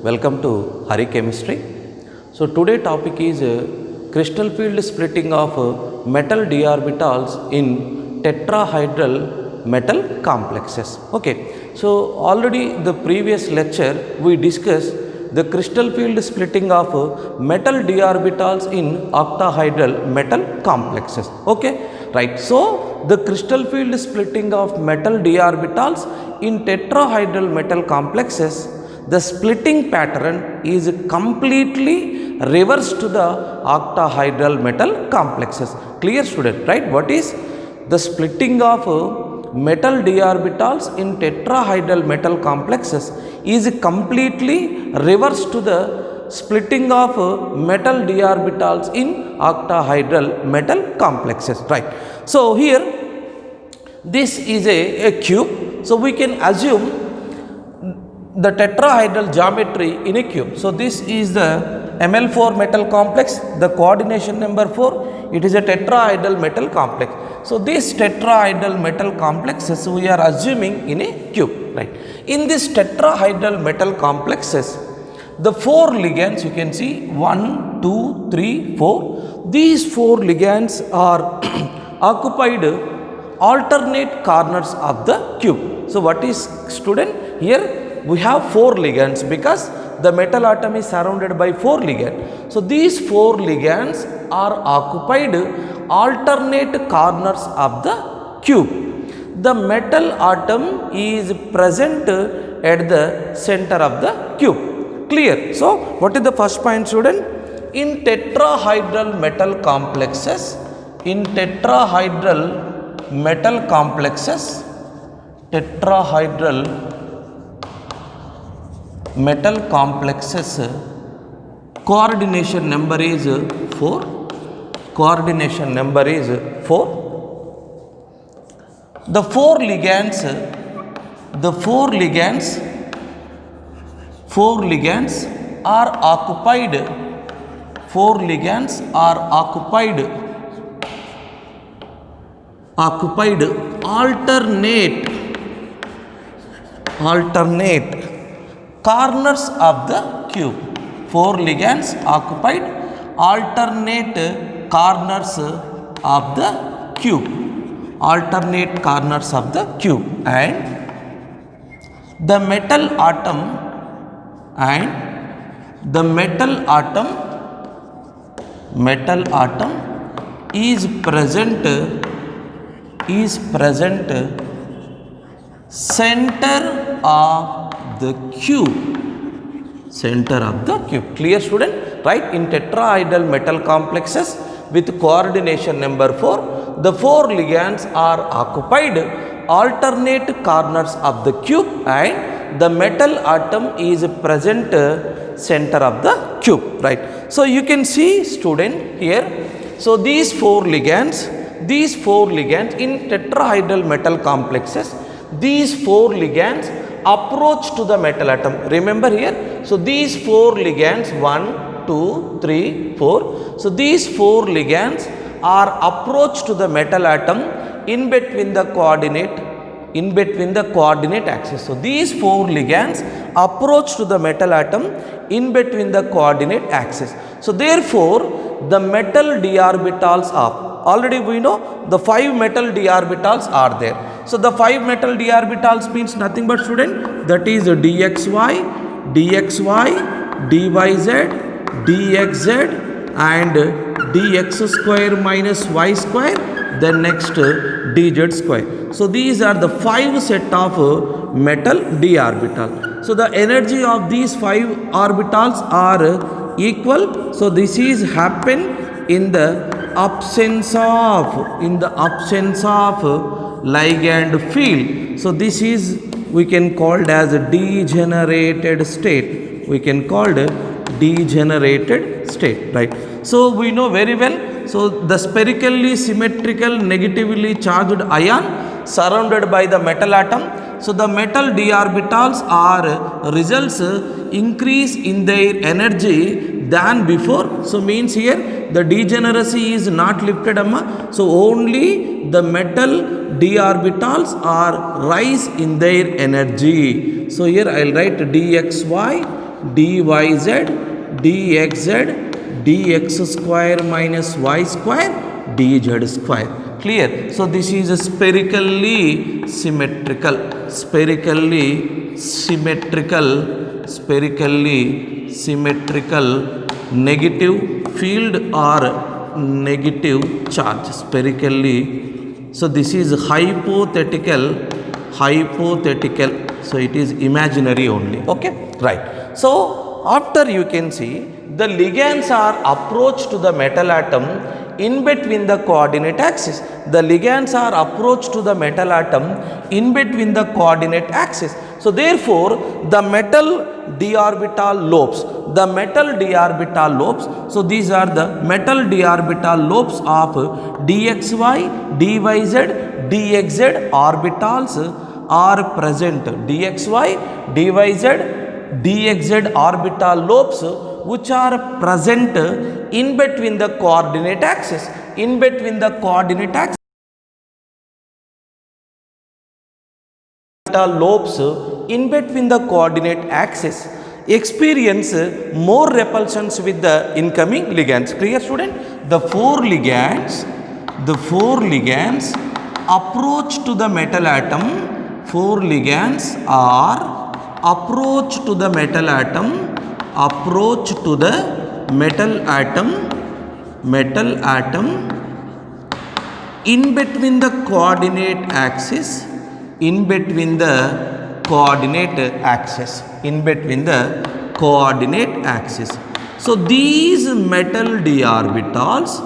welcome to Hari Chemistry. So today topic is crystal field splitting of metal d orbitals in tetrahedral metal complexes. Okay, so already the previous lecture we discussed the crystal field splitting of metal d orbitals in octahedral metal complexes. Okay, right. So the crystal field splitting of metal d orbitals in tetrahedral metal complexes, the splitting pattern is completely reverse to the octahedral metal complexes. Clear student, right? What is the splitting of metal d orbitals in tetrahedral metal complexes is completely reverse to the splitting of metal d orbitals in octahedral metal complexes, right? So here this is a cube, so we can assume the tetrahedral geometry in a cube. So this is the Ml4 metal complex, the coordination number 4, it is a tetrahedral metal complex. So this tetrahedral metal complexes we are assuming in a cube, right? In this tetrahedral metal complexes, the 4 ligands you can see 1, 2, 3, 4. These 4 ligands are occupied alternate corners of the cube. So what is student here? We have 4 ligands because the metal atom is surrounded by 4 ligands. So these 4 ligands are occupied alternate corners of the cube. The metal atom is present at the center of the cube. Clear? So what is the first point, student? In tetrahedral metal complexes, tetrahedral metal complexes, coordination number is 4. The 4 ligands are occupied alternate corners of the cube. 4 ligands occupied alternate corners of the cube. And the metal atom is present center of the cube. Clear student, right? In tetrahedral metal complexes with coordination number 4, the 4 ligands are occupied alternate corners of the cube and the metal atom is present center of the cube, right? So you can see student here, so these 4 ligands in tetrahedral metal complexes, these 4 ligands approach to the metal atom. Remember here, so these 4 ligands 1, 2, 3, 4. So these 4 ligands are approach to the metal atom in between the coordinate axis. So these 4 ligands approach to the metal atom in between the coordinate axis. So therefore the metal d orbitals are, already we know the 5 metal d orbitals are there. So the 5 metal d orbitals means nothing but student, that is dxy, dyz, dxz and dx square minus y square, then next dz square. So these are the 5 set of metal d orbital. So the energy of these 5 orbitals are equal. So this is happen in the absence of ligand field. So this is we can called as a degenerated state. Right? So we know very well. So the spherically symmetrical negatively charged ion surrounded by the metal atom. So the metal d orbitals are results increase in their energy than before. So means here the degeneracy is not lifted amma. So only the metal d orbitals are rise in their energy. So here I will write dxy dyz dxz dx square minus y square dz square. Clear? So this is a spherically symmetrical negative field or negative charge spherically. So this is hypothetical, so it is imaginary only. Okay, right. So after you can see the ligands are approached to the metal atom in between the coordinate axis. The ligands are approached to the metal atom in between the coordinate axis. So therefore the metal d orbital lobes, so these are the metal d orbital lobes of dxy, dyz, dxz orbitals are present. dxy, dyz, dxz orbital lobes which are present in between the coordinate axis, lobes in between the coordinate axis experience more repulsions with the incoming ligands. Clear, student? The four ligands approach to the metal atom. Four ligands are approach to the metal atom in between the coordinate axis, So these metal d orbitals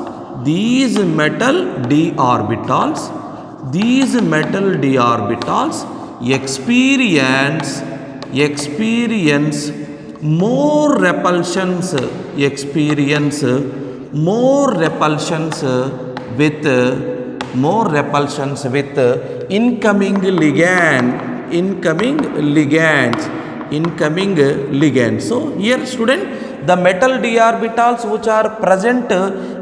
experience more repulsions with incoming ligands. So here, student, the metal d orbitals which are present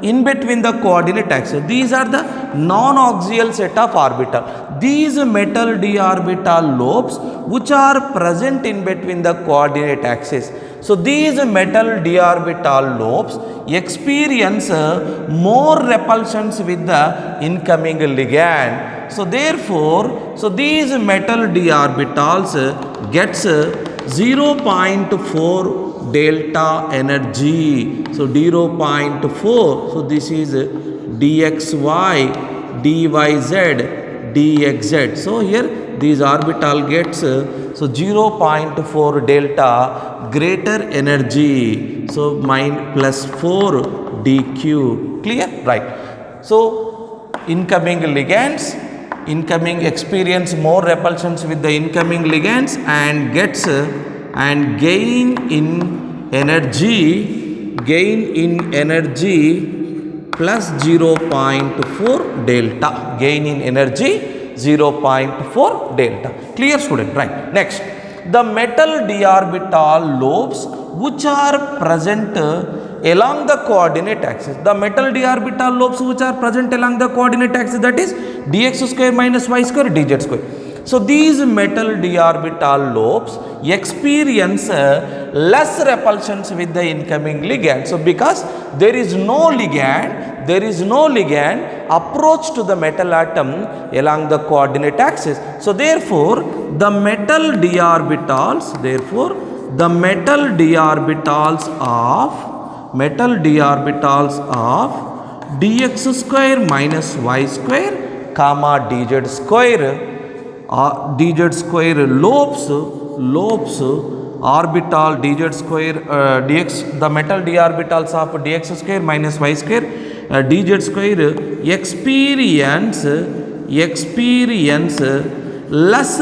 in between the coordinate axis, these are the non-axial set of orbital. These metal d orbital lobes which are present in between the coordinate axis, so these metal d orbital lobes experience more repulsions with the incoming ligand. So therefore, these metal d orbitals gets 0.4 delta energy. So 0.4. So this is dxy, dyz, dxz. So here these orbital gets 0.4 delta greater energy. So plus 4 dq. Clear? Right. So incoming ligands experience more repulsions with the incoming ligands and gets and gain in energy plus 0.4 delta. Gain in energy 0.4 delta. Clear, student? Right. Next, the metal d orbital lobes which are present along the coordinate axis. The metal d orbital lobes which are present along the coordinate axis, that is dx square minus y square dz square. So these metal d orbital lobes experience less repulsions with the incoming ligand. So because there is no ligand approach to the metal atom along the coordinate axis. So therefore the metal d orbitals of dx square minus y square comma dz square lobes orbital dz square dx, the metal d orbitals of dx square minus y square dz square experience less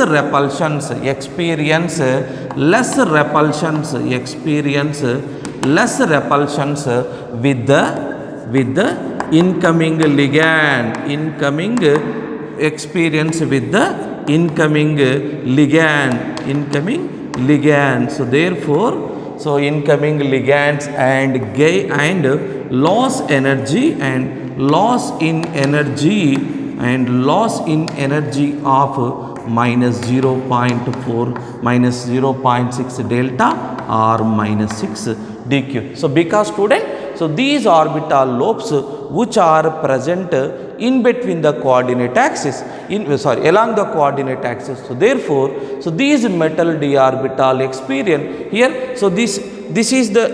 repulsions with the incoming ligand. So therefore, incoming ligands and loss in energy of minus 0.6 delta r minus 6 dq. So because student, so these orbital lobes which are present in between the coordinate axis, along the coordinate axis. So therefore, so these metal d orbital experience here. So this is the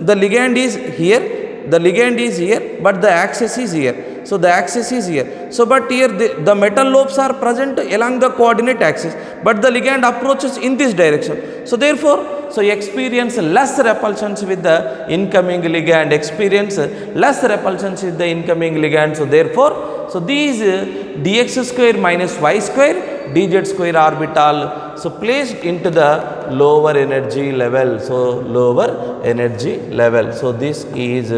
ligand is here, the ligand is here, but the axis is here. So the axis is here. So but here the metal lobes are present along the coordinate axis, but the ligand approaches in this direction. So therefore, so experience less repulsions with the incoming ligand, experience less repulsions with the incoming ligand. So therefore, so these dx square minus y square dz square orbital, so placed into the lower energy level. So lower energy level. So this is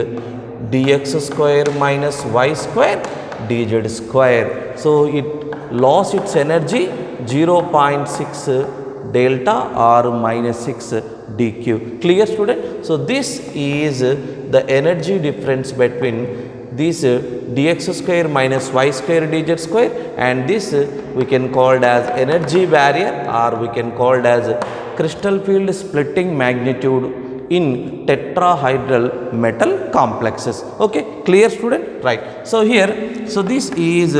dx square minus y square dz square. So it lost its energy 0.6 delta r minus 6 dq. Clear student? So this is the energy difference between this dx square minus y square dz square, and this we can call it as energy barrier, or we can call it as crystal field splitting magnitude in tetrahedral metal complexes. Okay, clear student? Right. So here, so this is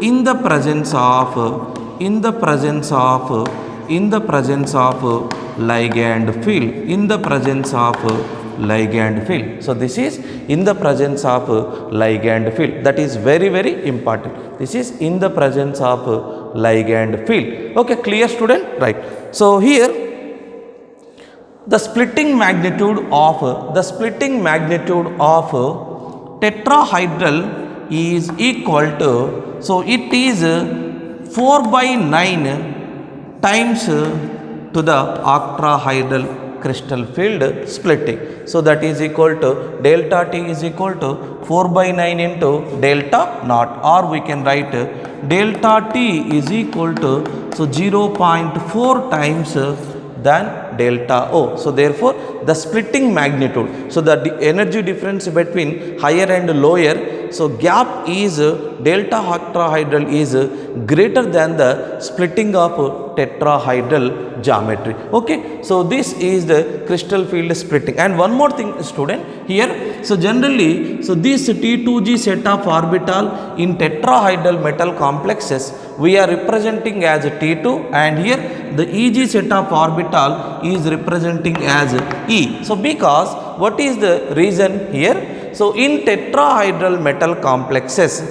in the presence of ligand field, in the presence of ligand field. So this is in the presence of ligand field. That is very, very important. This is in the presence of ligand field. Okay, clear student? Right. So here, the splitting magnitude of tetrahedral is equal to, so it is 4/9 times to the octahedral crystal field splitting. So that is equal to delta t is equal to 4/9 into delta naught, or we can write delta t is equal to, so 0.4 times than delta O. So therefore, the splitting magnitude, so that the energy difference between higher and lower, so gap is delta octahedral is greater than the splitting of tetrahedral geometry. Okay, so this is the crystal field splitting. And one more thing student here, so generally, so this T2G set of orbital in tetrahedral metal complexes we are representing as T2, and here the EG set of orbital is representing as E. So because what is the reason here? So in tetrahedral metal complexes,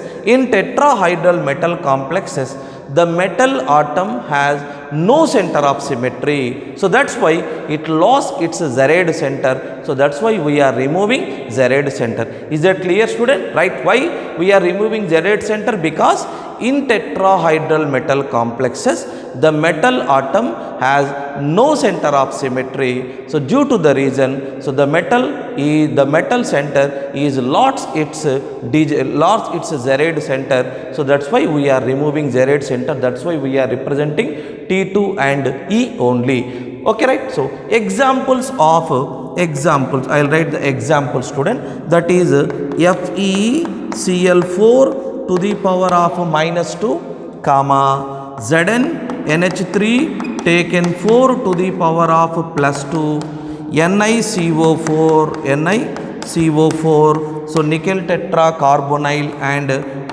the metal atom has no center of symmetry. So that's why it lost its Zerid center. So that's why we are removing Zerid center. Is that clear student? Right? Why we are removing Zerid center? Because in tetrahedral metal complexes, the metal atom has no center of symmetry. So due to the reason, so the metal center is lost its Zerid center. So that's why we are removing Zerid center. That's why we are representing T2 and E only. Okay, right? So examples, I'll write the example student, that is FeCl4 to the power of -2, comma Zn NH3 taken 4 to the power of +2, NiCO4, so nickel tetracarbonyl and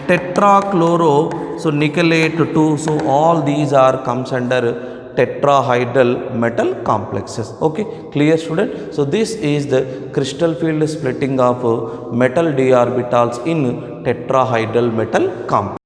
tetrachloro, so nickelate 2. So all these are comes under tetrahedral metal complexes. Okay, clear student? So this is the crystal field splitting of metal d orbitals in tetrahedral metal complex.